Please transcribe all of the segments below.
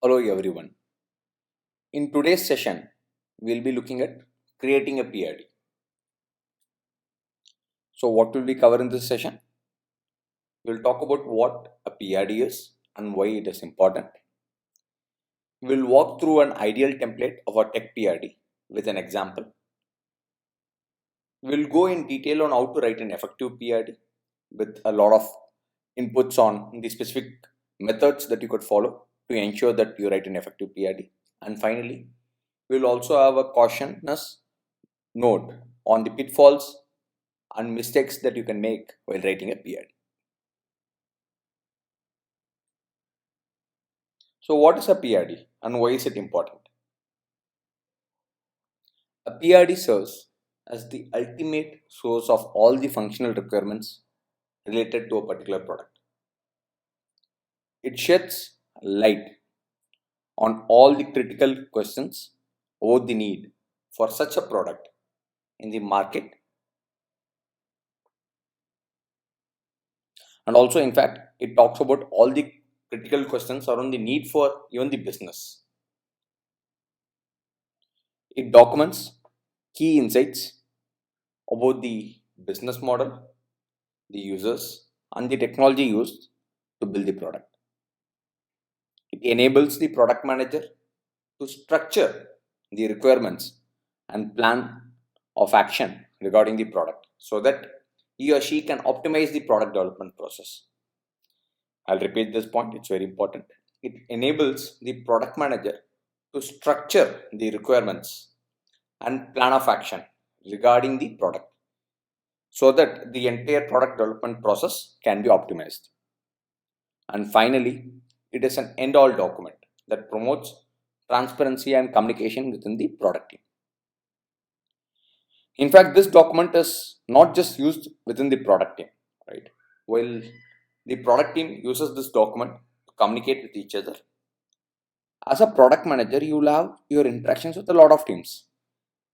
Hello everyone. In today's session, we'll be looking at creating a PID. So what will we cover in this session? We'll talk about what a PID is and why it is important. We'll walk through an ideal template of a tech PID with an example. We'll go in detail on how to write an effective PID with a lot of inputs on the specific methods that you could follow to ensure that you write an effective PID. And finally, we'll also have a cautious note on the pitfalls and mistakes that you can make while writing a PID. So what is a PID and why is it important? A PID serves as the ultimate source of all the functional requirements related to a particular product. It sheds light on all the critical questions about the need for such a product in the market, and also in fact it talks about all the critical questions around the need for even the business. It documents key insights about the business model, the users, and the technology used to build the product. It enables the product manager to structure the requirements and plan of action regarding the product so that he or she can optimize the product development process. I'll repeat this point, it's very important. It enables the product manager to structure the requirements and plan of action regarding the product so that the entire product development process can be optimized. And finally, it is an end-all document that promotes transparency and communication within the product team. In fact, this document is not just used within the product team, right? While the product team uses this document to communicate with each other, as a product manager, you will have your interactions with a lot of teams.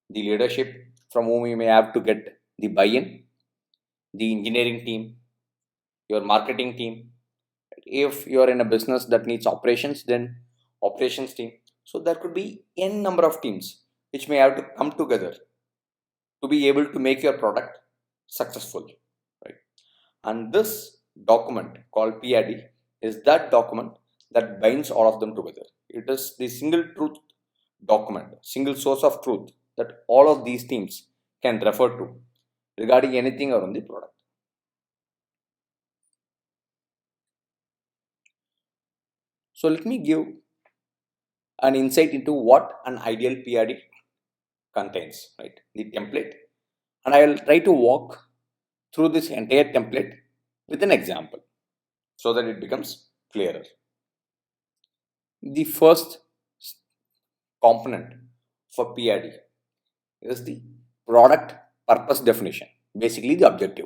The leadership from whom you may have to get the buy-in, the engineering team, your marketing team. If you are in a business that needs operations, then operations team. So there could be n number of teams which may have to come together to be able to make your product successful, right? And this document called PID is that document that binds all of them together. It is the single truth document, single source of truth that all of these teams can refer to regarding anything around the product. So let me give an insight into what an ideal PID contains, right? The template, and I will try to walk through this entire template with an example so that it becomes clearer. The first component for PID is the product purpose definition, basically the objective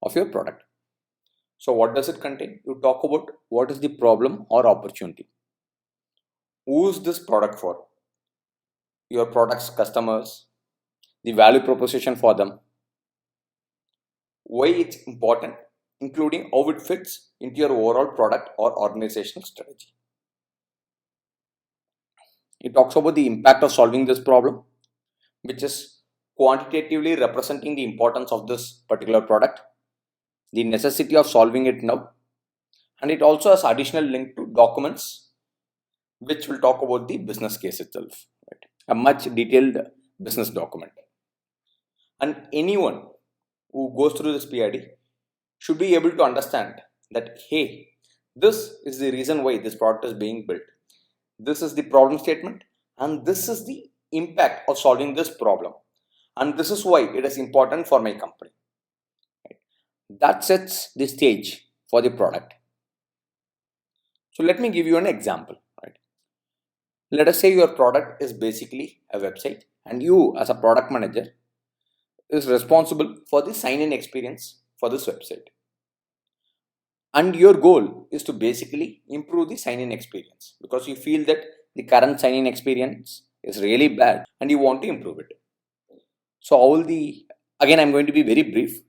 of your product. So what does it contain? You talk about what is the problem or opportunity. Who is this product for? Your product's customers, the value proposition for them, why it's important, including how it fits into your overall product or organizational strategy. It talks about the impact of solving this problem, which is quantitatively representing the importance of this particular product, the necessity of solving it now, and it also has additional link to documents which will talk about the business case itself, right? A much detailed business document. And anyone who goes through this PID should be able to understand that, hey, this is the reason why this product is being built. This is the problem statement, and this is the impact of solving this problem. And this is why it is important for my company. Right? That sets the stage for the product. So let me give you an example. Right? Let us say your product is basically a website, and you as a product manager is responsible for the sign-in experience for this website. And your goal is to basically improve the sign-in experience because you feel that the current sign-in experience is really bad and you want to improve it. So again, I'm going to be very brief.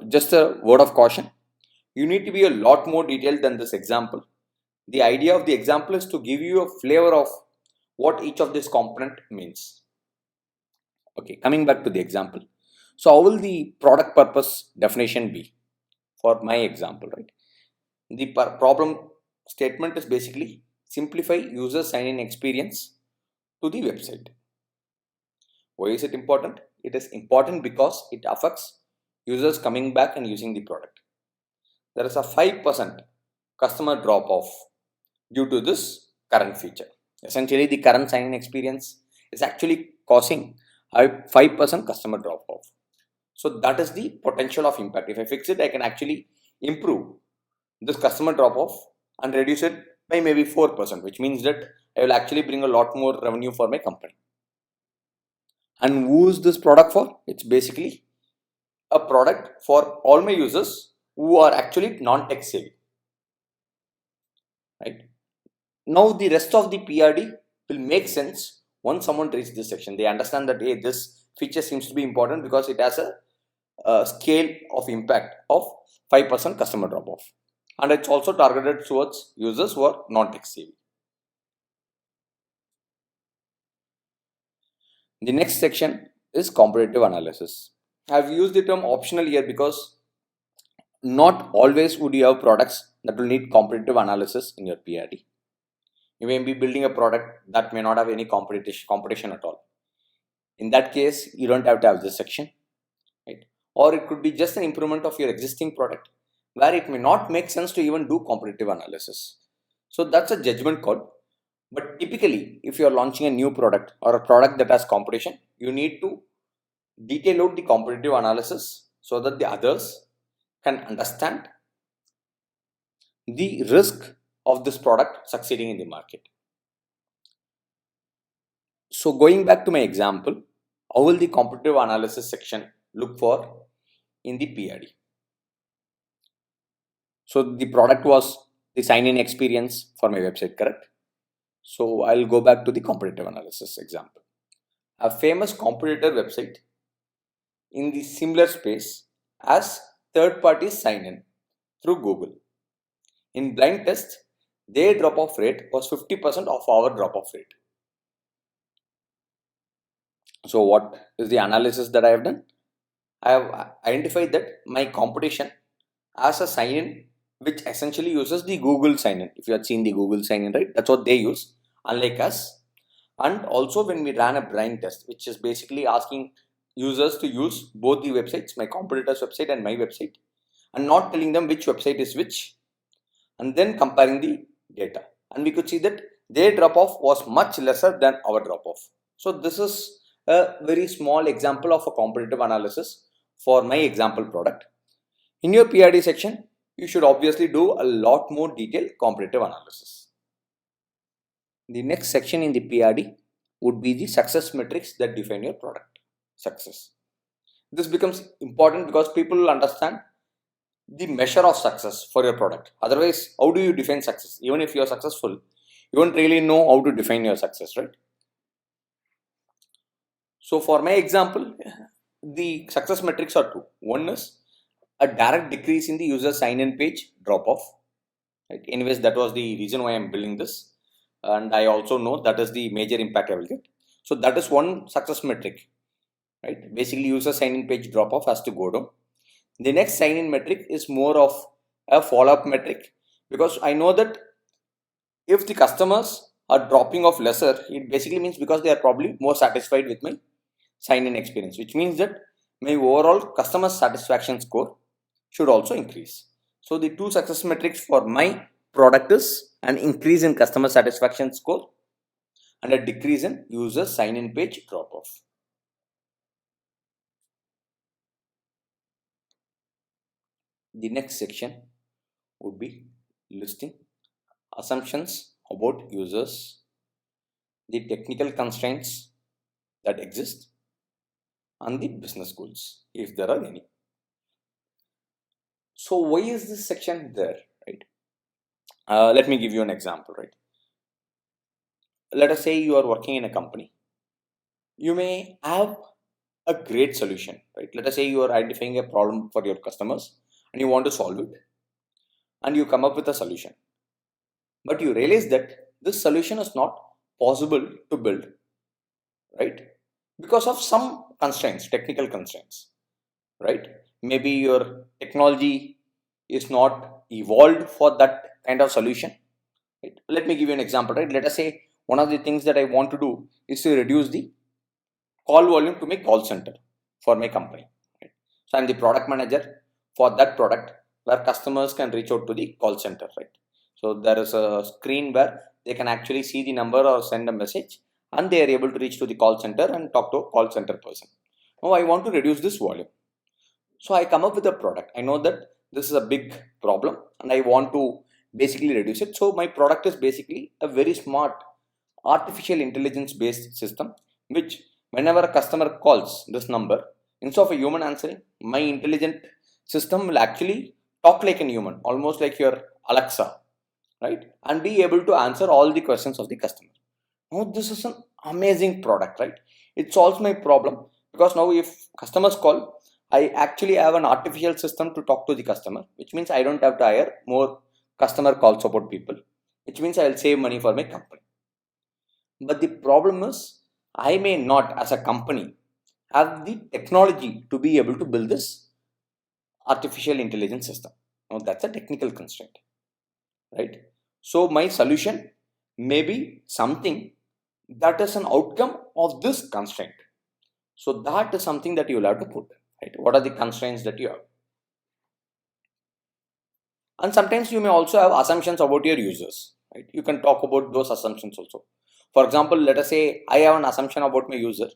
Just a word of caution. You need to be a lot more detailed than this example The idea of the example is to give you a flavor of what each of this component means. Okay, coming back to the example. So how will the product purpose definition be for my example, right? The problem statement is basically simplify user sign-in experience to the website. Why is it important? It is important because it affects users coming back and using the product. There is a 5% customer drop off due to this current feature. Essentially, the current sign-in experience is actually causing a 5% customer drop off. So that is the potential of impact. If I fix it, I can actually improve this customer drop off and reduce it by maybe 4%, which means that I will actually bring a lot more revenue for my company. And who is this product for? It's basically a product for all my users who are actually non-tech savvy. Right? Now the rest of the PRD will make sense once someone reaches this section. They understand that, hey, this feature seems to be important because it has a scale of impact of 5% customer drop off. And it's also targeted towards users who are non-tech savvy. The next section is competitive analysis. I've used the term optional here because not always would you have products that will need competitive analysis in your PRD. You may be building a product that may not have any competition at all. In that case, you don't have to have this section, right? Or it could be just an improvement of your existing product where it may not make sense to even do competitive analysis. So that's a judgment call. But typically, if you're launching a new product or a product that has competition, you need to detail out the competitive analysis so that the others can understand the risk of this product succeeding in the market. So going back to my example, how will the competitive analysis section look for in the PRD? So the product was the sign-in experience for my website, correct? So I'll go back to the competitive analysis example. A famous competitor website in the similar space as third-party sign-in through Google. In blind test, their drop-off rate was 50% of our drop-off rate. So what is the analysis that I have done? I have identified that my competition has a sign-in which essentially uses the Google sign-in. If you have seen the Google sign-in, right? That's what they use, unlike us. And also when we ran a blind test, which is basically asking users to use both the websites, my competitor's website and my website, and not telling them which website is which, and then comparing the data. And we could see that their drop-off was much lesser than our drop-off. So this is a very small example of a competitive analysis for my example product. In your PRD section, you should obviously do a lot more detailed competitive analysis. The next section in the PRD would be the success metrics that define your product success. This becomes important because people will understand the measure of success for your product. Otherwise, how do you define success? Even if you are successful, you won't really know how to define your success, right? So for my example, the success metrics are two. One is a direct decrease in the user sign-in page drop-off. Right? Anyways, that was the reason why I'm building this. And I also know that is the major impact I will get. So that is one success metric. Right? Basically, user sign-in page drop-off has to go down. The next sign-in metric is more of a follow-up metric, because I know that if the customers are dropping off lesser, it basically means because they are probably more satisfied with my sign-in experience, which means that my overall customer satisfaction score should also increase. So the two success metrics for my product is an increase in customer satisfaction score and a decrease in user sign-in page drop-off. The next section would be listing assumptions about users, the technical constraints that exist, and the business goals, if there are any. So why is this section there, right? Let me give you an example, right? Let us say you are working in a company. You may have a great solution, right? Let us say you are identifying a problem for your customers and you want to solve it, and you come up with a solution. but you realize that this solution is not possible to build, right? Because of some constraints, technical constraints, right? Maybe your technology is not evolved for that kind of solution, right? Let me give you an example, right? Let us say one of the things that I want to do is to reduce the call volume to my call center for my company, right? So I'm the product manager for that product where customers can reach out to the call center, right? So there is a screen where they can actually see the number or send a message, and they are able to reach to the call center and talk to a call center person. Now I want to reduce this volume, so I come up with a product. I know that this is a big problem and I want to basically reduce it. So my product is basically a very smart artificial intelligence based system, which whenever a customer calls this number, instead of a human answering, my intelligent system will actually talk like a human, almost like your Alexa, right? And be able to answer all the questions of the customer. Now this is an amazing product, right? It solves my problem, because now if customers call, I actually have an artificial system to talk to the customer, which means I don't have to hire more customer call support people, which means I'll save money for my company. But the problem is, I may not, as a company, have the technology to be able to build this artificial intelligence system. Now that's a technical constraint, right? So my solution may be something that is an outcome of this constraint. So that is something that you will have to put, right? What are the constraints that you have? And sometimes you may also have assumptions about your users, right? You can talk about those assumptions also. For example, let us say I have an assumption about my user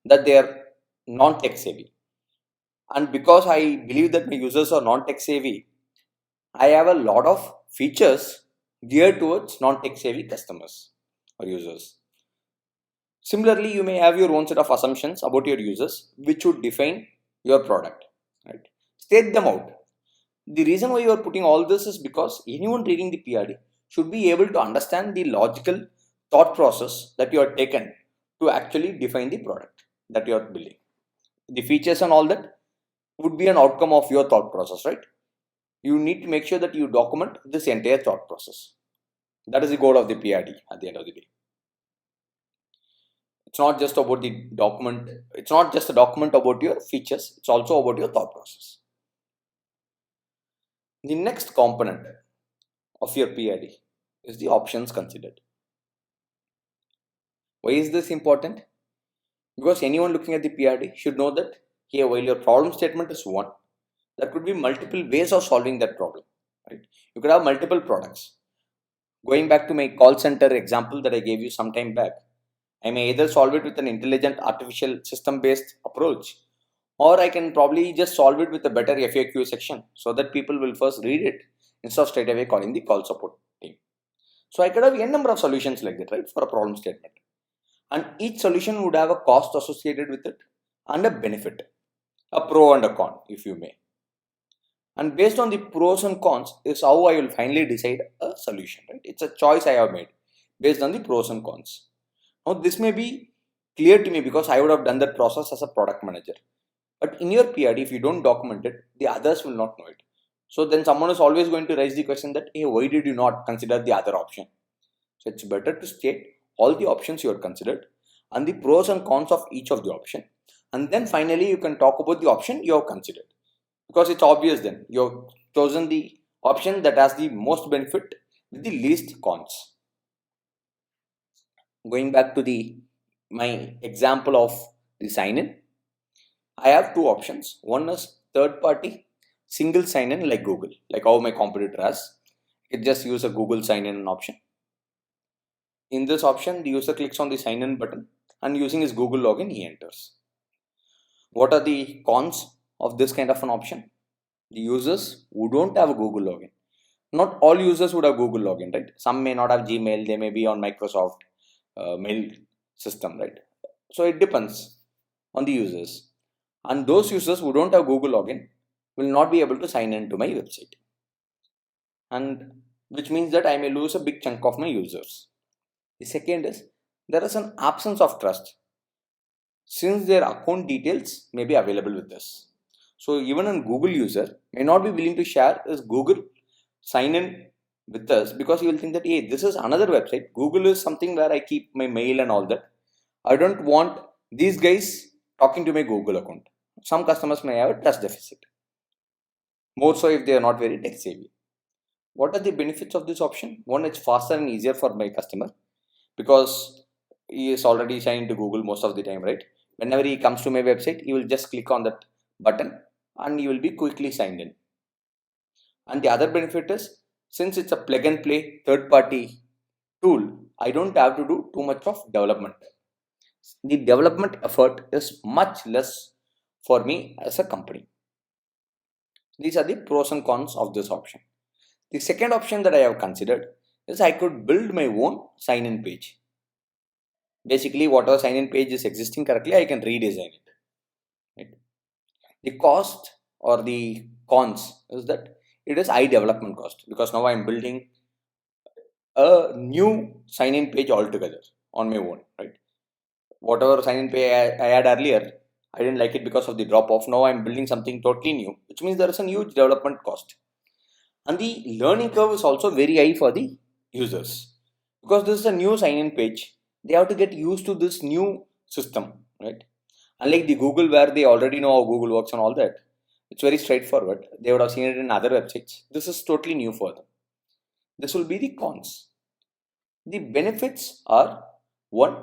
that they are non-tech savvy. And because I believe that my users are non-tech savvy, I have a lot of features geared towards non-tech savvy customers or users. Similarly, you may have your own set of assumptions about your users, which would define your product, right? State them out. The reason why you are putting all this is because anyone reading the PRD should be able to understand the logical thought process that you are taken to actually define the product that you are building. The features and all that would be an outcome of your thought process, right? You need to make sure that you document this entire thought process. That is the goal of the PRD at the end of the day. It's not just about the document, it's not just a document about your features, it's also about your thought process. The next component of your PID is the options considered. Why is this important? Because anyone looking at the PID should know that here, while your problem statement is one, there could be multiple ways of solving that problem, right? You could have multiple products. Going back to my call center example that I gave you some time back, I may either solve it with an intelligent artificial system based approach, or I can probably just solve it with a better FAQ section so that people will first read it instead of straight away calling the call support team. So I could have n number of solutions like that, right, for a problem statement. And each solution would have a cost associated with it and a benefit, a pro and a con, if you may. And based on the pros and cons is how I will finally decide a solution, right? It's a choice I have made based on the pros and cons. Now this may be clear to me because I would have done that process as a product manager. But in your PRD, if you don't document it, the others will not know it. So then someone is always going to raise the question that, hey, why did you not consider the other option? So it's better to state all the options you have considered and the pros and cons of each of the option. And then finally, you can talk about the option you have considered. Because it's obvious then, you have chosen the option that has the most benefit with the least cons. Going back to my example of the sign-in, I have two options. One is third party single sign-in like Google, like how my competitor has. It just use a Google sign-in option. In this option, the user clicks on the sign-in button and using his Google login, he enters. What are the cons of this kind of an option? The users who don't have a Google login. Not all users would have Google login, right? Some may not have Gmail, they may be on Microsoft mail system, right? So it depends on the users. And those users who don't have Google login will not be able to sign in to my website. And which means that I may lose a big chunk of my users. The second is there is an absence of trust since their account details may be available with us. So even a Google user may not be willing to share his Google sign in with us, because you will think that, hey, this is another website. Google is something where I keep my mail and all that. I don't want these guys talking to my Google account. Some customers may have a trust deficit, more so if they are not very tech savvy. What are the benefits of this option? One, it's faster and easier for my customer, because he is already signed to Google most of the time, right? Whenever he comes to my website, he will just click on that button and he will be quickly signed in. And the other benefit is, since it's a plug and play third party tool, I don't have to do too much of development. The development effort is much less for me as a company. These are the pros and cons of this option. The second option that I have considered is I could build my own sign in page. Basically, whatever sign in page is existing correctly, I can redesign it. Right? The cost or the cons is that it is high development cost, because now I am building a new sign in page altogether on my own. Right? Whatever sign in page I had earlier, I didn't like it because of the drop off. Now I'm building something totally new, which means there is a huge development cost. And the learning curve is also very high for the users, because this is a new sign in page. They have to get used to this new system, right? Unlike the Google, where they already know how Google works and all that, it's very straightforward. They would have seen it in other websites. This is totally new for them. This will be the cons. The benefits are, one,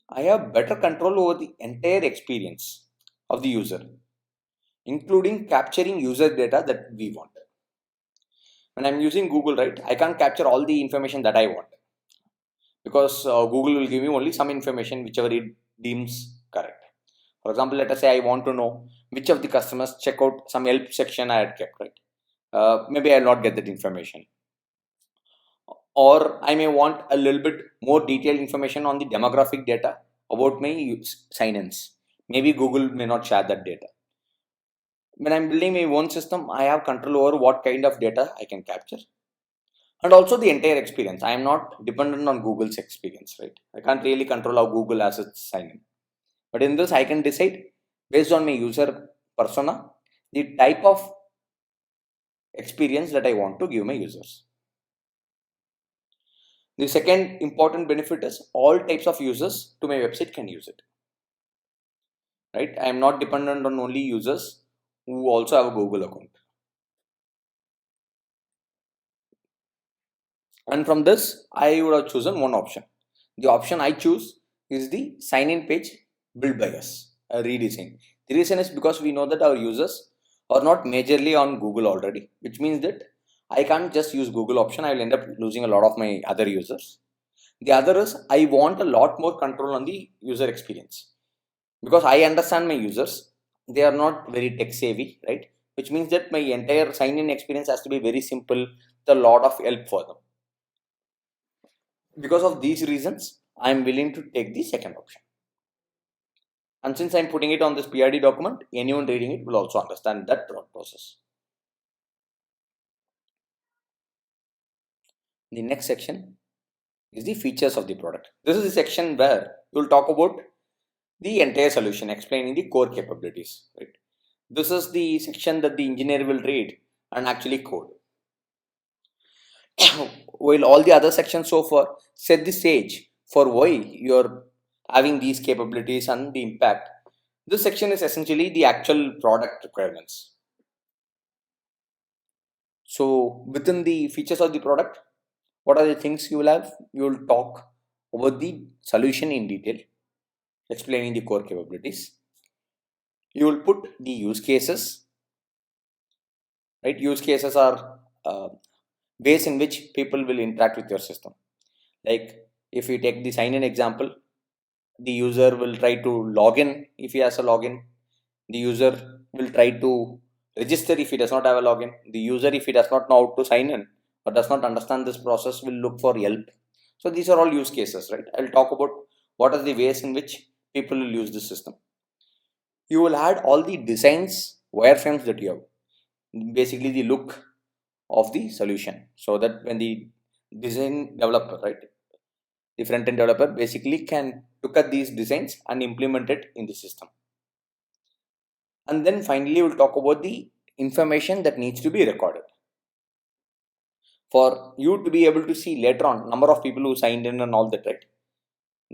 I have better control over the entire experience of the user, including capturing user data that we want. When I'm using Google, right, I can't capture all the information that I want, because Google will give me only some information whichever it deems correct. For example, let us say I want to know which of the customers check out some help section I had kept, right? Maybe I'll not get that information. Or I may want a little bit more detailed information on the demographic data about my sign-ins. Maybe Google may not share that data. When I'm building my own system, I have control over what kind of data I can capture. And also the entire experience. I am not dependent on Google's experience, right? I can't really control how Google has its sign in. But in this, I can decide based on my user persona the type of experience that I want to give my users. The second important benefit is all types of users to my website can use it. Right? I am not dependent on only users who also have a Google account. And from this, I would have chosen one option. The option I choose is the sign-in page built by us, a redesign. The reason is because we know that our users are not majorly on Google already, which means that I can't just use Google option. I will end up losing a lot of my other users. The other is I want a lot more control on the user experience, because I understand my users. They are not very tech savvy, right? Which means that my entire sign-in experience has to be very simple with a lot of help for them. Because of these reasons, I am willing to take the second option. And since I am putting it on this PRD document, anyone reading it will also understand that thought process. The next section is the features of the product. This is the section where you will talk about the entire solution, explaining the core capabilities. Right? This is the section that the engineer will read and actually code. While all the other sections so far set the stage for why you're having these capabilities and the impact, this section is essentially the actual product requirements. So within the features of the product, what are the things you will have? You will talk about the solution in detail, explaining the core capabilities. You will put the use cases, right? Use cases are ways in which people will interact with your system. Like if we take the sign in example, the user will try to log in if he has a login. The user will try to register if he does not have a login. The user, if he does not know how to sign in or does not understand this process, will look for help. So these are all use cases, right? I'll talk about what are the ways in which people will use this system. You will add all the designs, wireframes that you have, basically the look of the solution, so that when the design developer, right, the front-end developer basically can look at these designs and implement it in the system. And then finally we'll talk about the information that needs to be recorded. for you to be able to see later on number of people who signed in and all that, right?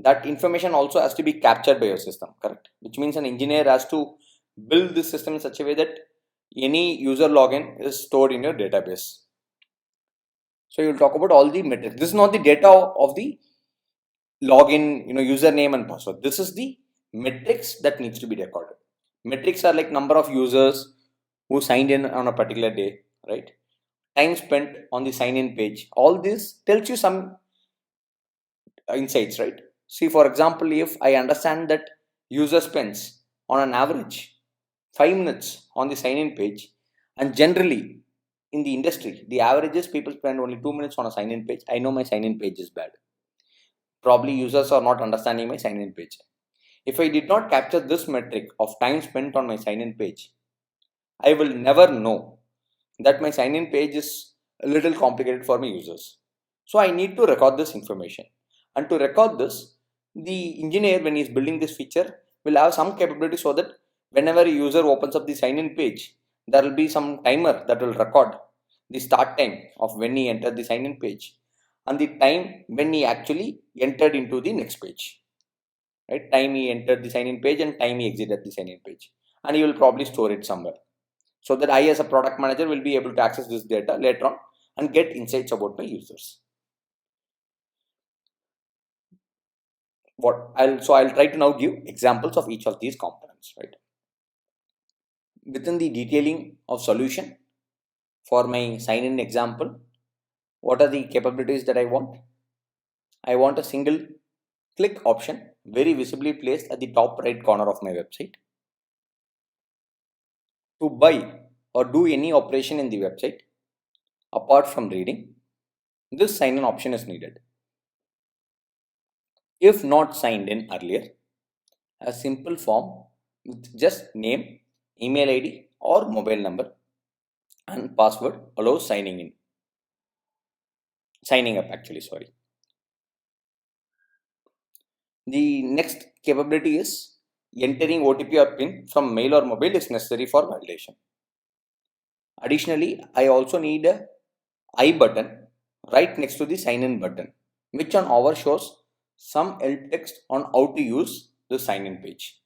That information also has to be captured by your system, correct? Which means an engineer has to build this system in such a way that any user login is stored in your database. So you'll talk about all the metrics. This is not the data of the login, username and password. This is the metrics that needs to be recorded. Metrics are like number of users who signed in on a particular day, right? Time spent on the sign in page. All this tells you some insights, right? See, for example, if I understand that user spends on an average 5 minutes on the sign in page, and generally in the industry, the averages people spend only 2 minutes on a sign in page, I know my sign in page is bad. Probably users are not understanding my sign in page. If I did not capture this metric of time spent on my sign in page, I will never know that my sign in page is a little complicated for my users. So I need to record this information. And to record this, the engineer, when he is building this feature, will have some capability so that whenever a user opens up the sign in page, there will be some timer that will record the start time of when he entered the sign in page and the time when he actually entered into the next page. Right? Time he entered the sign in page and time he exited the sign in page. And he will probably store it somewhere, so that I as a product manager will be able to access this data later on and get insights about my users. I'll try to now give examples of each of these components, right? Within the detailing of solution for my sign in example, what are the capabilities that I want? I want a single click option very visibly placed at the top right corner of my website. To buy or do any operation in the website apart from reading, this sign in option is needed. If not signed in earlier, a simple form with just name, email ID or mobile number and password allows signing up actually, sorry. The next capability is entering OTP or PIN from mail or mobile is necessary for validation. Additionally, I also need a I button right next to the sign in button, which on our shows some help text on how to use the sign in page.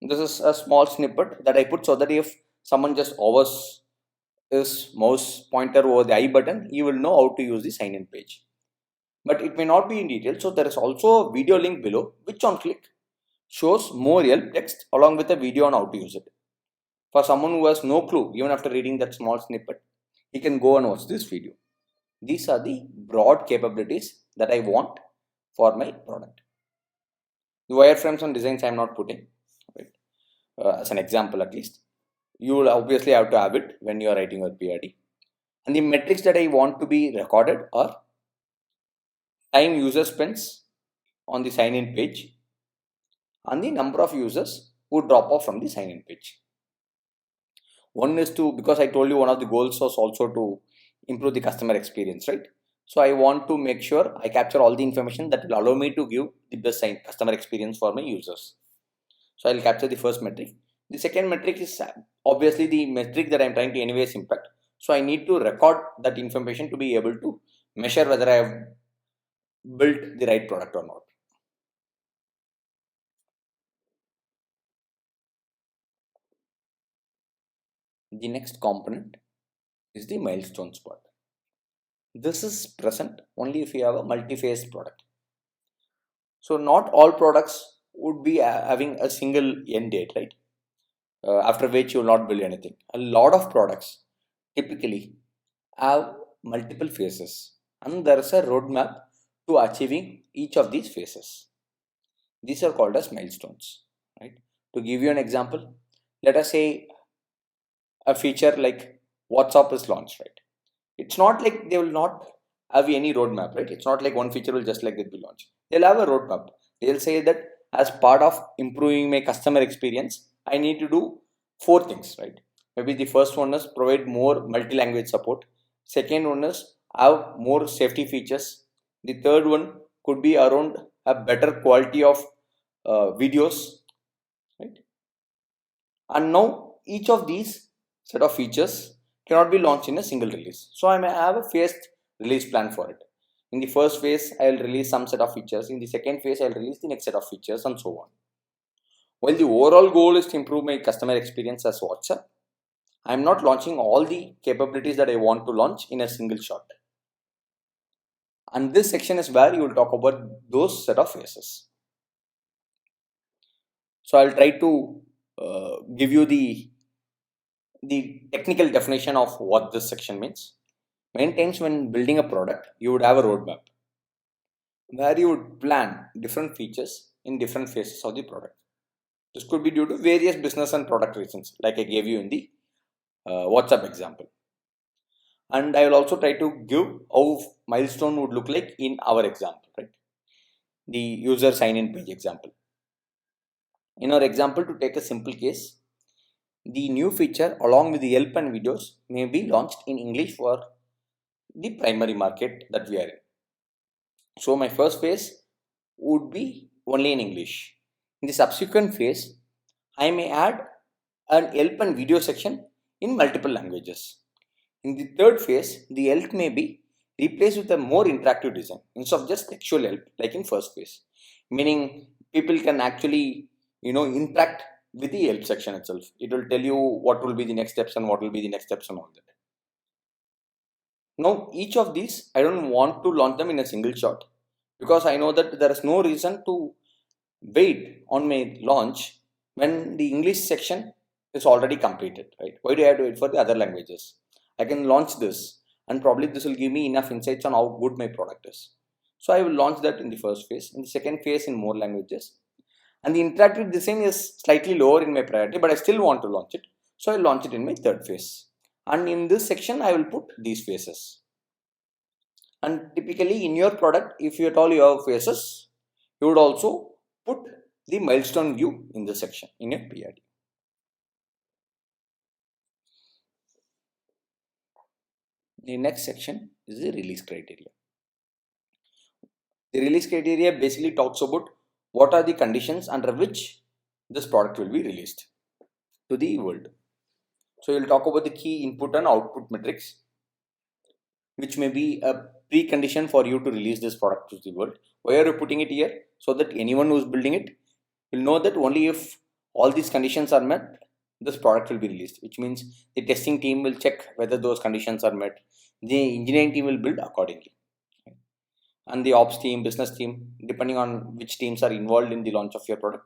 This is a small snippet that I put so that if someone just hovers his mouse pointer over the I button, he will know how to use the sign in page. But it may not be in detail, so there is also a video link below which on click shows more help text along with a video on how to use it. For someone who has no clue, even after reading that small snippet, he can go and watch this video. These are the broad capabilities that I want for my product. The wireframes and designs I am not putting, right? As an example at least. You will obviously have to have it when you are writing your PRD. And the metrics that I want to be recorded are time user spends on the sign in page and the number of users who drop off from the sign in page. One is to, because I told you one of the goals was also to improve the customer experience, right? So I want to make sure I capture all the information that will allow me to give the best customer experience for my users. So I'll capture the first metric. The second metric is obviously the metric that I'm trying to anyways impact. So I need to record that information to be able to measure whether I have built the right product or not. The next component is the milestones part. This is present only if you have a multi-phase product. So not all products would be having a single end date, right? After which you will not build anything. A lot of products typically have multiple phases, and there is a roadmap to achieving each of these phases. These are called as milestones, right? To give you an example, let us say a feature like WhatsApp is launched, right? It's not like they will not have any roadmap, right? It's not like one feature will just like that be launched. They'll have a roadmap. They'll say that as part of improving my customer experience, I need to do 4 things, right? Maybe the first one is provide more multi-language support. Second one is have more safety features. The third one could be around a better quality of videos, right? And now each of these set of features cannot be launched in a single release. So I may have a phased release plan for it. In the first phase, I will release some set of features. In the second phase, I will release the next set of features and so on. While the overall goal is to improve my customer experience as WhatsApp, I am not launching all the capabilities that I want to launch in a single shot. And this section is where you will talk about those set of phases. So I'll try to give you the technical definition of what this section means. Many times when building a product, you would have a roadmap where you would plan different features in different phases of the product. This could be due to various business and product reasons, like I gave you in the WhatsApp example. And I will also try to give how milestone would look like in our example, right? The user sign-in page example. In our example, to take a simple case, the new feature along with the help and videos may be launched in English for the primary market that we are in. So my first phase would be only in English. In the subsequent phase, I may add an help and video section in multiple languages. In the third phase, the help may be replaced with a more interactive design instead of just textual help like in first phase. Meaning people can actually interact with the help section itself. It will tell you what will be the next steps and what will be the next steps and all that. Now each of these I don't want to launch them in a single shot because I know that there is no reason to wait on my launch when the English section is already completed, right? Why do I have to wait for the other languages? I can launch this and probably this will give me enough insights on how good my product is. So I will launch that in the first phase. In the second phase in more languages. And the interactive design is slightly lower in my priority, but I still want to launch it. So I will launch it in my third phase. And in this section, I will put these phases. And typically in your product, if you at all you have phases, you would also put the milestone view in this section in your PID. The next section is the release criteria. The release criteria basically talks about what are the conditions under which this product will be released to the world. So we'll talk about the key input and output metrics, which may be a precondition for you to release this product to the world. Why are you putting it here? So that anyone who is building it will know that only if all these conditions are met, this product will be released, which means the testing team will check whether those conditions are met. The engineering team will build accordingly. And the ops team, business team, depending on which teams are involved in the launch of your product,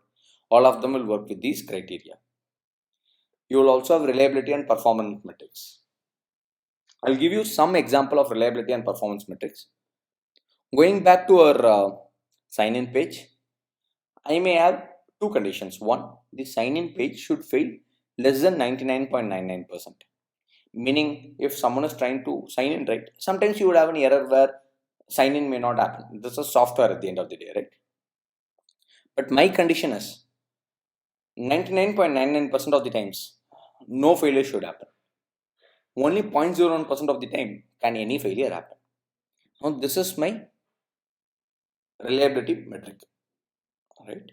all of them will work with these criteria. You will also have reliability and performance metrics. I'll give you some example of reliability and performance metrics. Going back to our sign-in page, I may have two conditions. One, the sign-in page should fail less than 99.99%. Meaning, if someone is trying to sign in, right, sometimes you would have an error where sign-in may not happen. This is software at the end of the day, right? But my condition is 99.99% of the times, no failure should happen. Only 0.01% of the time can any failure happen. Now, this is my reliability metric, right?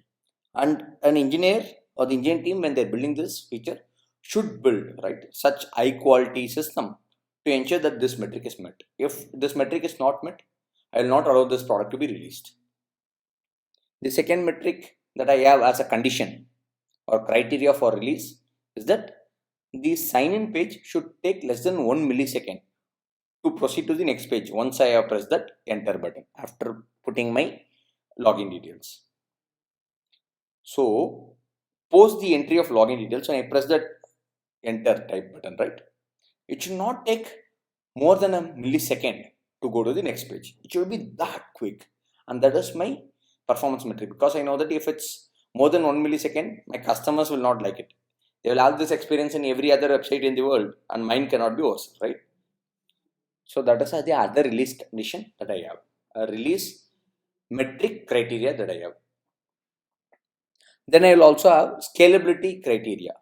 And an engineer or the engineering team, when they're building this feature, should build, right, such high quality system to ensure that this metric is met. If this metric is not met, I will not allow this product to be released. The second metric that I have as a condition or criteria for release is that the sign-in page should take less than 1 millisecond to proceed to the next page once I have pressed that enter button after putting my login details. So, post the entry of login details, when I press that enter type button, right, it should not take more than a millisecond to go to the next page. It should be that quick, and that is my performance metric, because I know that if it's more than 1 millisecond, my customers will not like it. They will have this experience in every other website in the world, and mine cannot be worse, right? So that is the other release condition that I have, a release metric criteria that I have. Then I will also have scalability criteria.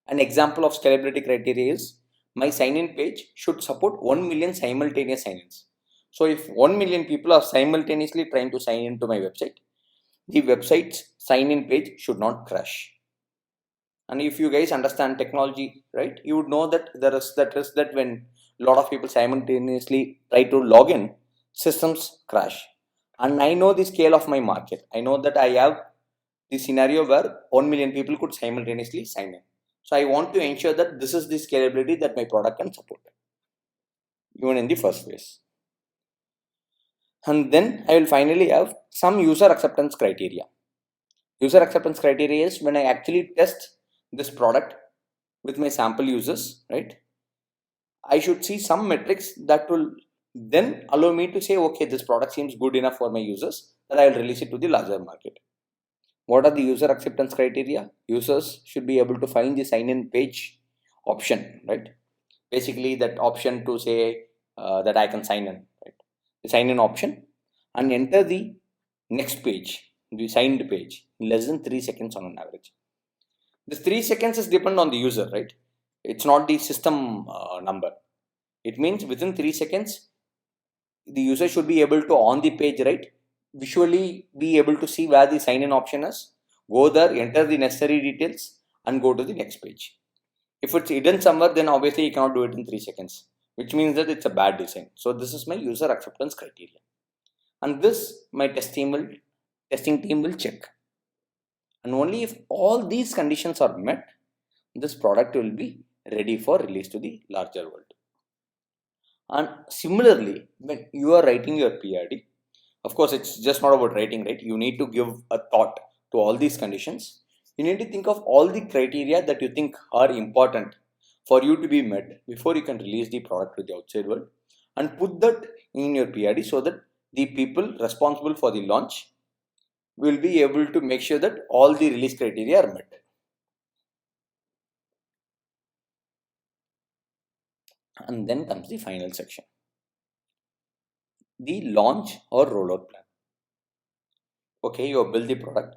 An example of scalability criteria is my sign-in page should support 1 million simultaneous sign-ins. So if 1 million people are simultaneously trying to sign into my website, the website's sign-in page should not crash. And if you guys understand technology, right, you would know that there is that risk that when a lot of people simultaneously try to log in, systems crash. And I know the scale of my market. I know that I have the scenario where 1 million people could simultaneously sign in. So I want to ensure that this is the scalability that my product can support, even in the first phase. And then I will finally have some user acceptance criteria. User acceptance criteria is when I actually test this product with my sample users, right? I should see some metrics that will then allow me to say, okay, this product seems good enough for my users, that I will release it to the larger market. What are the user acceptance criteria? Users should be able to find the sign-in page option, right? Basically, that option to say that I can sign in, right? The sign-in option, and enter the next page, the signed page, in less than 3 seconds on an average. This 3 seconds is depend on the user, right? It's not the system number. It means within 3 seconds, the user should be able to on the page, right, visually be able to see where the sign in option is, go there, enter the necessary details, and go to the next page. If it's hidden somewhere, then obviously you cannot do it in 3 seconds, which means that it's a bad design. So this is my user acceptance criteria, and this my testing team will check. And only if all these conditions are met, this product will be ready for release to the larger world. And similarly, when you are writing your PRD, of course, it's just not about writing, right? You need to give a thought to all these conditions. You need to think of all the criteria that you think are important for you to be met before you can release the product to the outside world, and put that in your PRD so that the people responsible for the launch will be able to make sure that all the release criteria are met. And then comes the final section, the launch or rollout plan. Okay, you have built the product.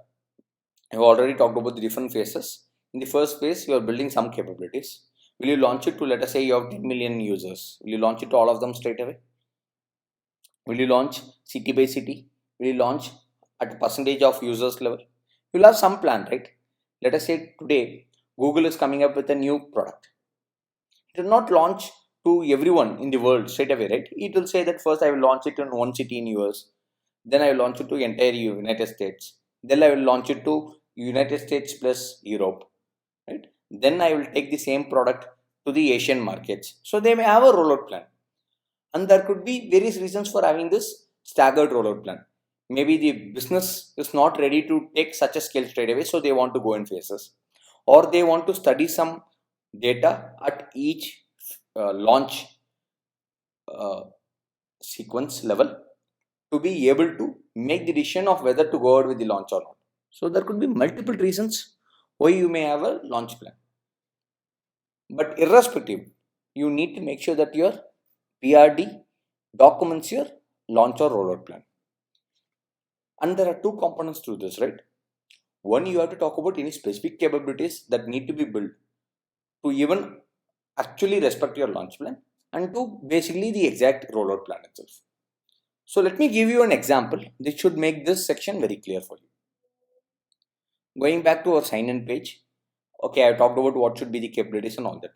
I've already talked about the different phases. In the first phase, you are building some capabilities. Will you launch it to, let us say, you have 10 million users? Will you launch it to all of them straight away? Will you launch city by city? Will you launch at a percentage of users level? You'll have some plan, right? Let us say today, Google is coming up with a new product. It will not launch to everyone in the world straight away, right? It will say that first I will launch it in one city in US, then I will launch it to entire United States, then I will launch it to United States plus Europe, right? Then I will take the same product to the Asian markets. So they may have a rollout plan, and there could be various reasons for having this staggered rollout plan. Maybe the business is not ready to take such a scale straight away, so they want to go in phases, or they want to study some data at each launch sequence level to be able to make the decision of whether to go out with the launch or not. So there could be multiple reasons why you may have a launch plan. But irrespective, you need to make sure that your PRD documents your launch or rollout plan. And there are two components to this, right? One, you have to talk about any specific capabilities that need to be built to even actually respect your launch plan, and to basically the exact rollout plan itself. So let me give you an example. This should make this section very clear for you. Going back to our sign-in page, okay, I talked about what should be the capabilities and all that,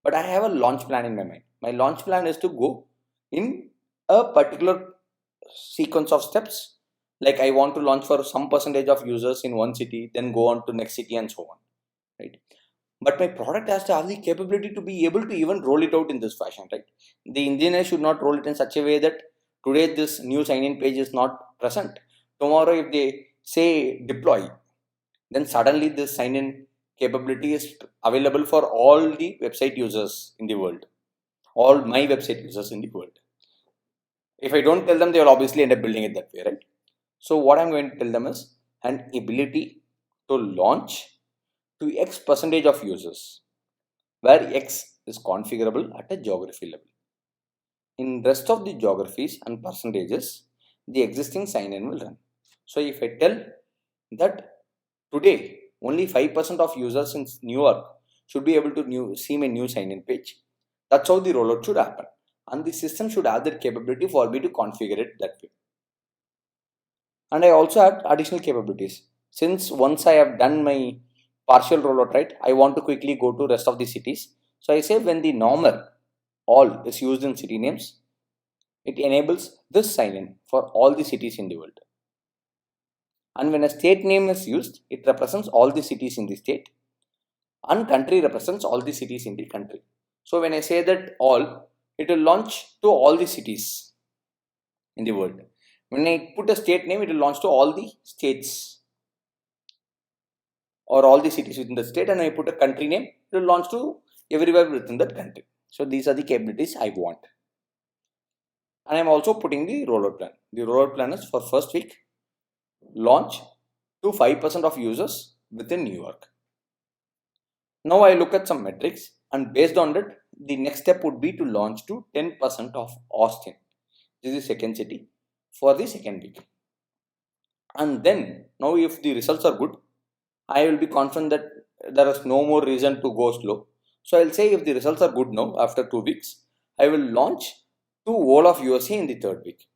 but I have a launch plan in my mind. My launch plan is to go in a particular sequence of steps. Like I want to launch for some percentage of users in one city, then go on to next city and so on, right? But my product has to have the capability to be able to even roll it out in this fashion, right? The engineer should not roll it in such a way that today this new sign-in page is not present. Tomorrow, if they say deploy, then suddenly this sign-in capability is available for all the website users in the world, all my website users in the world. If I don't tell them, they will obviously end up building it that way, right? So what I'm going to tell them is an ability to launch to X percentage of users, where X is configurable at a geography level. In rest of the geographies and percentages, the existing sign-in will run. So if I tell that today only 5% of users in New York should be able to see my new sign-in page, that's how the rollout should happen. And the system should have that capability for me to configure it that way. And I also add additional capabilities. Since once I have done my partial rollout, right? I want to quickly go to rest of the cities. So I say when the normal all is used in city names, it enables this sign in for all the cities in the world. And when a state name is used, it represents all the cities in the state, and country represents all the cities in the country. So when I say that all, it will launch to all the cities in the world. When I put a state name, it will launch to all the states or all the cities within the state, and I put a country name, it will launch to everywhere within that country. So these are the capabilities I want. And I'm also putting the rollout plan. The rollout plan is for first week, launch to 5% of users within New York. Now I look at some metrics, and based on that, the next step would be to launch to 10% of Austin. This is the second city for the second week. And then now if the results are good, I will be confident that there is no more reason to go slow. So I'll say if the results are good now after 2 weeks, I will launch to whole of USA in the third week.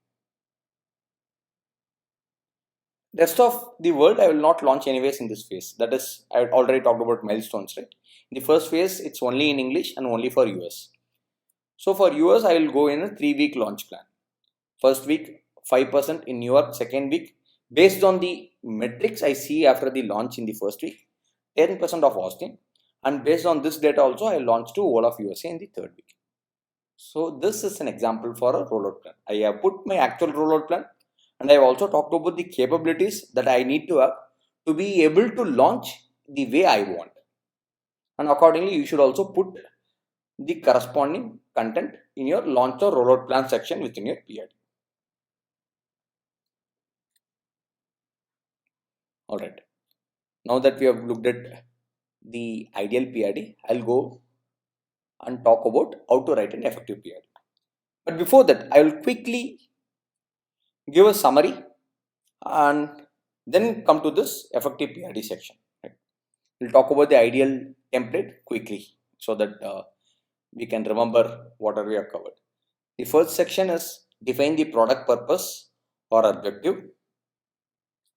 Rest of the world I will not launch anyways in this phase. That is, I already talked about milestones, right? In the first phase, it's only in English and only for US. So for US, I will go in a 3-week launch plan. First week, 5% in New York. Second week, based on the metrics I see after the launch in the first week, 10% of Austin. And based on this data also, I launch to all of USA in the third week. So this is an example for a rollout plan. I have put my actual rollout plan, and I have also talked about the capabilities that I need to have to be able to launch the way I want. And accordingly, you should also put the corresponding content in your launch or rollout plan section within your PID. All right. Now that we have looked at the ideal PID, I'll go and talk about how to write an effective PID. But before that, I will quickly give a summary and then come to this effective PID section. Right? We'll talk about the ideal template quickly so that we can remember whatever we have covered. The first section is define the product purpose or objective.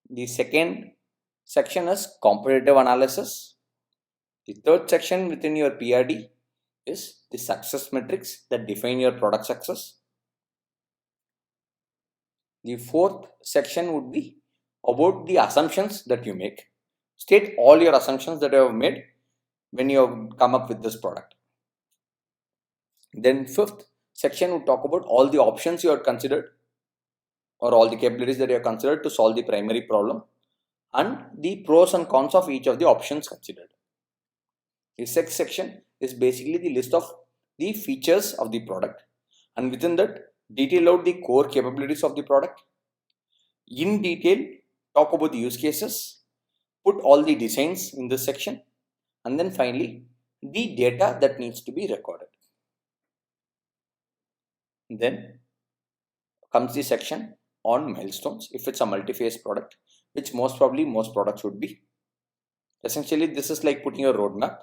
The second section is competitive analysis. The third section within your PRD is the success metrics that define your product success. The fourth section would be about the assumptions that you make. State all your assumptions that you have made when you have come up with this product. Then fifth section would talk about all the options you have considered or all the capabilities that you have considered to solve the primary problem and the pros and cons of each of the options considered. The sixth section is basically the list of the features of the product, and within that detail out the core capabilities of the product. In detail, talk about the use cases, put all the designs in this section, and then finally the data that needs to be recorded. Then comes the section on milestones if it's a multi-phase product, which most probably most products would be. Essentially, this is like putting your roadmap.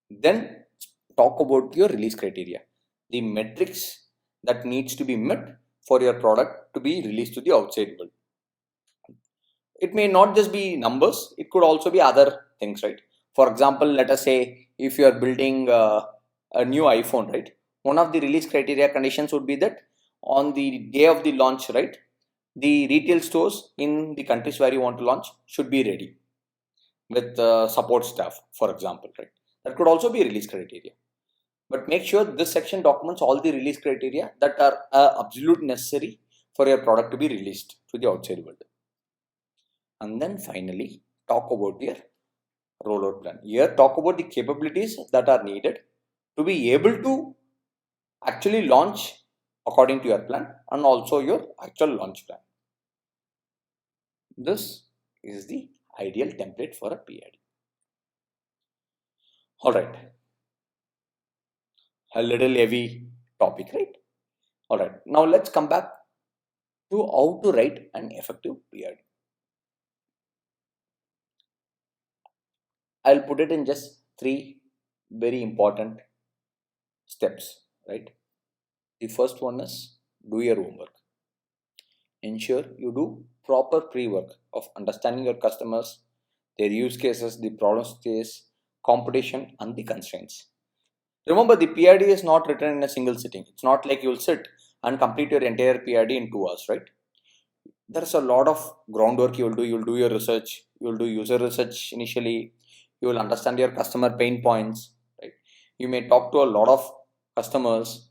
Then talk about your release criteria, the metrics that needs to be met for your product to be released to the outside world. It may not just be numbers, it could also be other things, right? For example, let us say if you are building a new iPhone, right? One of the release criteria conditions would be that on the day of the launch, right, the retail stores in the countries where you want to launch should be ready with support staff, for example, right? That could also be release criteria. But make sure this section documents all the release criteria that are absolute necessary for your product to be released to the outside world. And then finally, talk about your rollout plan. Here, talk about the capabilities that are needed to be able to actually launch according to your plan and also your actual launch plan. This is the ideal template for a PID. All right. A little heavy topic, right? All right. Now let's come back to how to write an effective PID. I'll put it in just 3 very important steps, right? The first one is do your homework. Ensure you do proper pre-work of understanding your customers, their use cases, the problem space, competition, and the constraints. Remember, the PRD is not written in a single sitting. It's not like you'll sit and complete your entire PRD in 2 hours, right? There's a lot of groundwork you'll do. You'll do your research. You'll do user research initially. You will understand your customer pain points, right? You may talk to a lot of customers,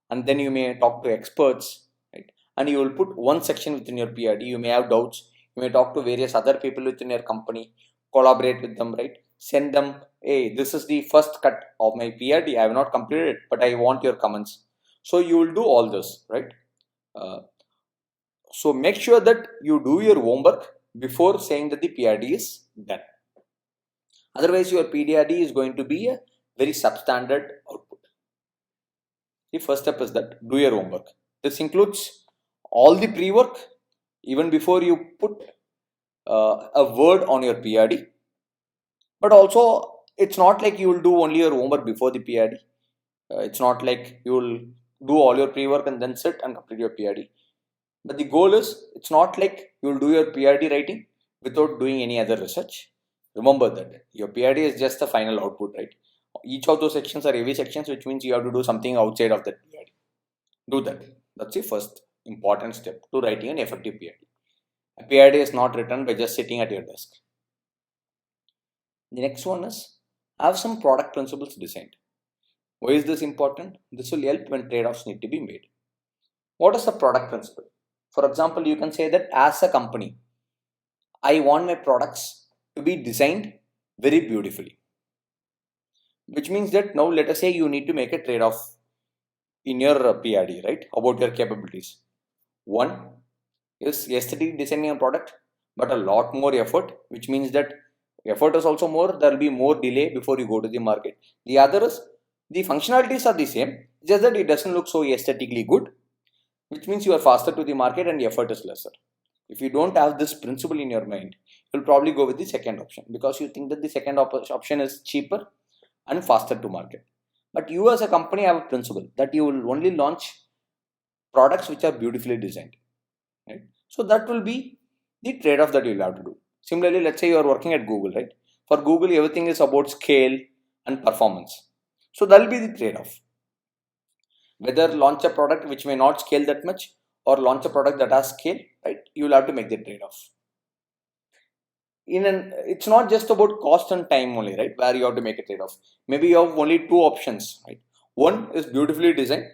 and then you may talk to experts, right? And you will put one section within your PRD. You may have doubts. You may talk to various other people within your company, collaborate with them, right? Send them, hey, this is the first cut of my PRD. I have not completed it, but I want your comments. So you will do all this, right? Uh, so make sure that you do your homework before saying that the PRD is done. Otherwise, your PRD is going to be a very substandard output. The first step is that do your homework. This includes all the pre-work even before you put a word on your PRD. But also, it's not like you will do only your homework before the PRD. It's not like you will do all your pre-work and then sit and complete your PRD. But the goal is, it's not like you will do your PRD writing without doing any other research. Remember that your PRD is just the final output, right? Each of those sections are heavy sections, which means you have to do something outside of that PRD. Do that. That's the first important step to writing an effective PRD. A PRD is not written by just sitting at your desk. The next one is have some product principles designed. Why is this important? This will help when trade-offs need to be made. What is the product principle? For example, you can say that as a company, I want my products to be designed very beautifully. Which means that now let us say you need to make a trade-off in your PRD, right? About your capabilities. One is aesthetic designing a product, but a lot more effort, which means that effort is also more, there will be more delay before you go to the market. The other is the functionalities are the same, just that it doesn't look so aesthetically good, which means you are faster to the market and the effort is lesser. If you don't have this principle in your mind, you'll probably go with the second option because you think that the second option is cheaper and faster to market. But you as a company have a principle that you will only launch products which are beautifully designed, right? So that will be the trade-off that you'll have to do. Similarly, let's say you are working at Google, right? For Google, everything is about scale and performance. So that will be the trade-off. Whether launch a product which may not scale that much or launch a product that has scale, right? You will have to make the trade-off. It's not just about cost and time only, right? Where you have to make a trade-off. Maybe you have only two options, right? One is beautifully designed.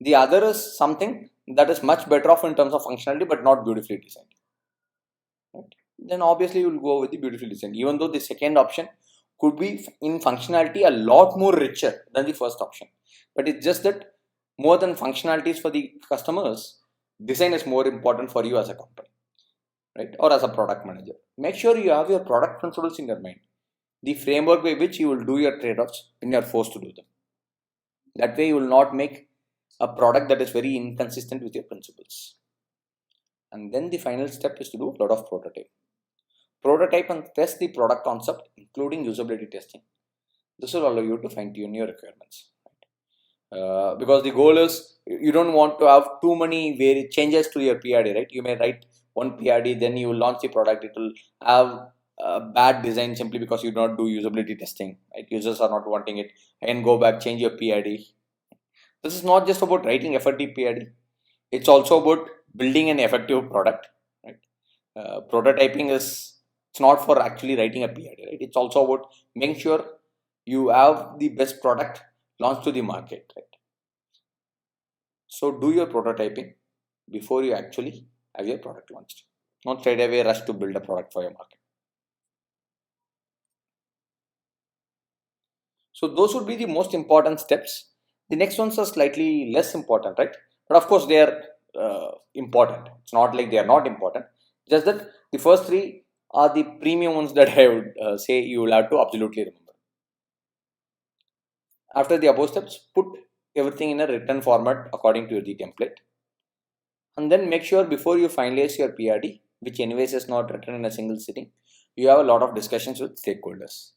The other is something that is much better off in terms of functionality, but not beautifully designed. Right? Then obviously you will go with the beautifully designed, even though the second option could be in functionality a lot more richer than the first option. But it's just that more than functionalities for the customers, design is more important for you as a company, right? Or as a product manager. Make sure you have your product principles in your mind, the framework by which you will do your trade-offs when you are forced to do them. That way you will not make a product that is very inconsistent with your principles. And then the final step is to do a lot of prototype. Prototype and test the product concept, including usability testing. This will allow you to fine-tune your requirements. Because the goal is you don't want to have too many changes to your PRD, right? You may write one PRD, then you will launch the product. It will have bad design simply because you don't do usability testing, right? Users are not wanting it, and go back, change your PRD. This is not just about writing effective PRD. It's also about building an effective product, right? Prototyping it's not for actually writing a PRD, right? It's also about making sure you have the best product launched to the market, right? So do your prototyping before you actually have your product launched. Not straight away rush to build a product for your market. So those would be the most important steps. The next ones are slightly less important, right? But of course they are important. It's not like they are not important. Just that the first three are the premium ones that I would say you will have to absolutely remember. After the above steps, put everything in a written format according to the template. And then make sure before you finalize your PRD, which anyways is not written in a single sitting, you have a lot of discussions with stakeholders.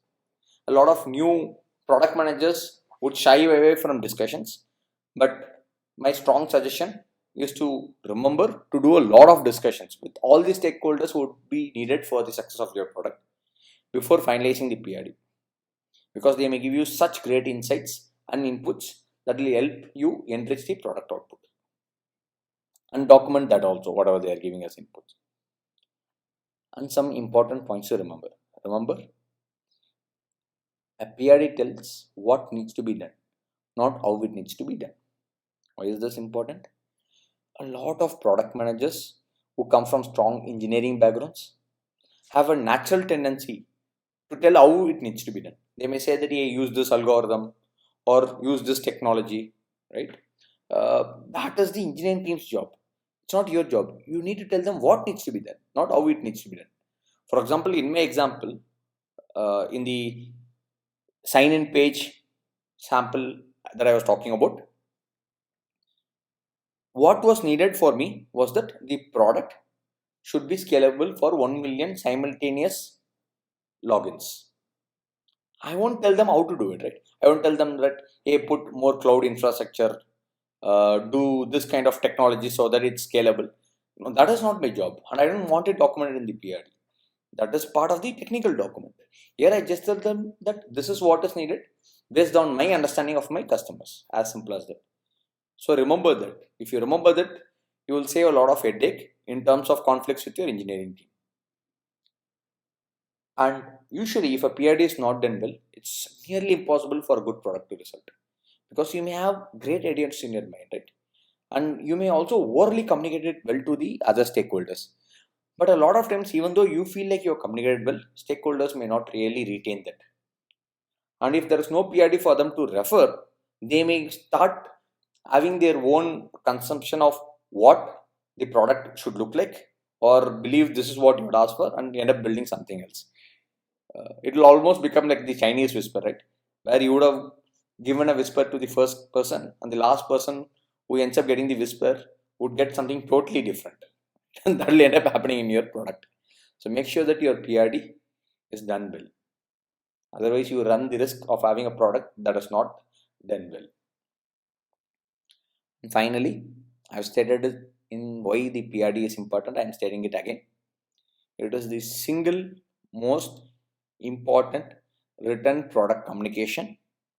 A lot of new product managers would shy away from discussions, but my strong suggestion, is to remember to do a lot of discussions with all the stakeholders who would be needed for the success of your product before finalizing the PRD, because they may give you such great insights and inputs that will help you enrich the product output, and document that also, whatever they are giving as inputs. And some important points to remember. Remember, a PRD tells what needs to be done, not how it needs to be done. Why is this important? A lot of product managers who come from strong engineering backgrounds have a natural tendency to tell how it needs to be done. They may say that, hey, use this algorithm or use this technology, right? That is the engineering team's job. It's not your job. You need to tell them what needs to be done, not how it needs to be done. For example, in my example, in the sign-in page sample that I was talking about, what was needed for me was that the product should be scalable for 1 million simultaneous logins. I won't tell them how to do it, right? I won't tell them that, hey, put more cloud infrastructure, do this kind of technology so that it's scalable. No, that is not my job, and I don't want it documented in the PRD. That is part of the technical document. Here I just tell them that this is what is needed based on my understanding of my customers. As simple as that. So remember that. If you remember that, you will save a lot of headache in terms of conflicts with your engineering team. And usually, if a PRD is not done well, it's nearly impossible for a good product to result, because you may have great ideas in your mind, right? And you may also overly communicate it well to the other stakeholders. But a lot of times, even though you feel like you're communicated well, stakeholders may not really retain that. And if there is no PRD for them to refer, they may start having their own consumption of what the product should look like, or believe this is what you would ask for, and end up building something else. It will almost become like the Chinese whisper, right? Where you would have given a whisper to the first person, and the last person who ends up getting the whisper would get something totally different. And that will end up happening in your product. So make sure that your PRD is done well. Otherwise, you run the risk of having a product that is not done well. And finally, I've stated in why the PRD is important. I'm stating it again. It is the single most important written product communication.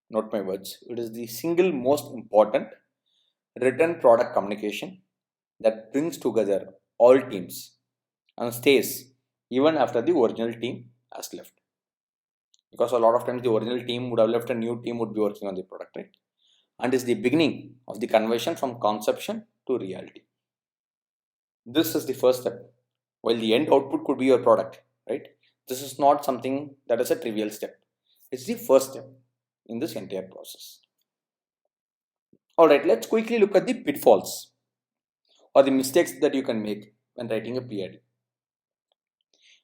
Not my words. It is the single most important written product communication that brings together all teams and stays even after the original team has left. Because a lot of times the original team would have left, a new team would be working on the product, right? And is the beginning of the conversion from conception to reality. This is the first step. While the end output could be your product, right? This is not something that is a trivial step. It's the first step in this entire process. Alright, let's quickly look at the pitfalls or the mistakes that you can make when writing a PRD.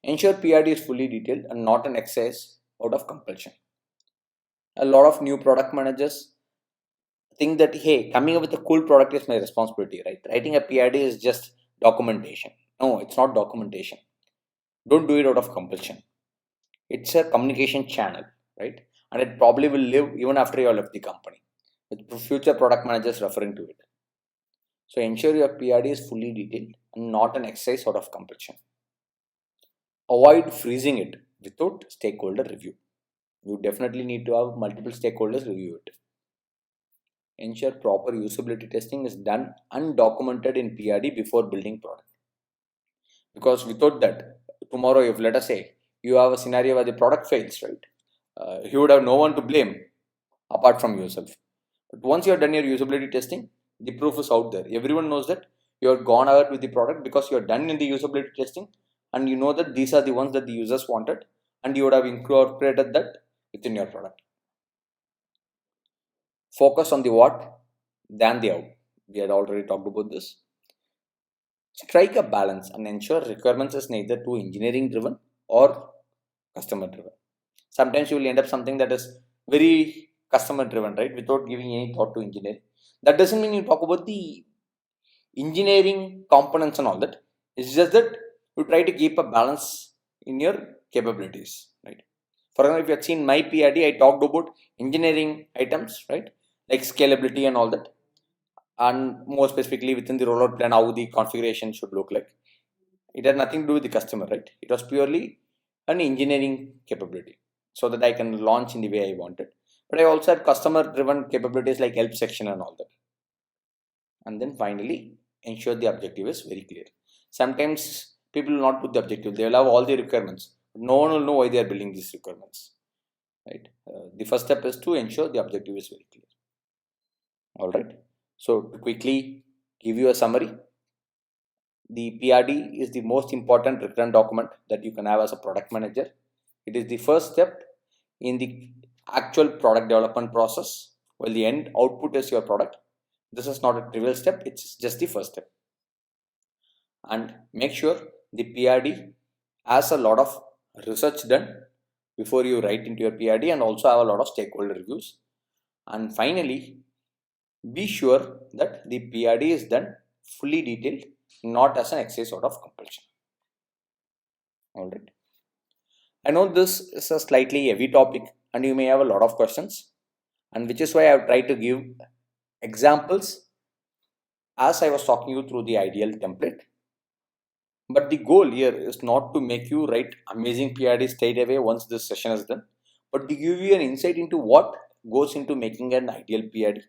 Ensure PRD is fully detailed and not an exercise out of compulsion. A lot of new product managers think that, hey, coming up with a cool product is my responsibility, right? Writing a PRD is just documentation. No, it's not documentation. Don't do it out of compulsion. It's a communication channel, right? And it probably will live even after you have left the company, with future product managers referring to it. So ensure your PRD is fully detailed and not an exercise out of compulsion. Avoid freezing it without stakeholder review. You definitely need to have multiple stakeholders review it. Ensure proper usability testing is done and documented in PRD before building product. Because without that, tomorrow, if let us say you have a scenario where the product fails, right? You would have no one to blame apart from yourself. But once you have done your usability testing, the proof is out there. Everyone knows that you have gone ahead with the product because you are done in the usability testing, and you know that these are the ones that the users wanted, and you would have incorporated that within your product. Focus on the what than the how. We had already talked about this. Strike a balance and ensure requirements is neither too engineering driven or customer driven. Sometimes you will end up something that is very customer driven, right? Without giving any thought to engineering. That doesn't mean you talk about the engineering components and all that. It's just that you try to keep a balance in your capabilities, right? For example, if you have seen my PRD, I talked about engineering items, right? Like scalability and all that. and more specifically within the rollout plan, how the configuration should look like. It had nothing to do with the customer, right? It was purely an engineering capability so that I can launch in the way I wanted. But I also had customer driven capabilities like help section and all that. And then finally, ensure the objective is very clear. Sometimes people will not put the objective, they will have all the requirements. No one will know why they are building these requirements, right? The first step is to ensure the objective is very clear. All right. So to quickly give you a summary, the PRD is the most important written document that you can have as a product manager. It is the first step in the actual product development process, while the end output is your product. This is not a trivial step, it's just the first step. And make sure the PRD has a lot of research done before you write into your PRD, and also have a lot of stakeholder reviews. And finally, be sure that the PRD is done fully detailed, not as an exercise sort of compulsion. All right. I know this is a slightly heavy topic and you may have a lot of questions, and which is why I have tried to give examples as I was talking you through the ideal template. But the goal here is not to make you write amazing PRD straight away once this session is done, but to give you an insight into what goes into making an ideal PRD.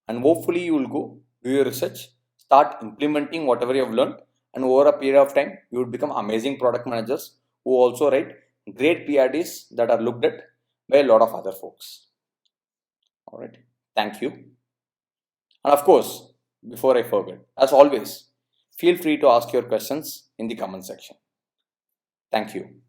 And hopefully you will go do your research, start implementing whatever you have learned, and over a period of time you will become amazing product managers who also write great PRDs that are looked at by a lot of other folks. All right, thank you. And of course, before I forget, as always, feel free to ask your questions in the comment section. Thank you.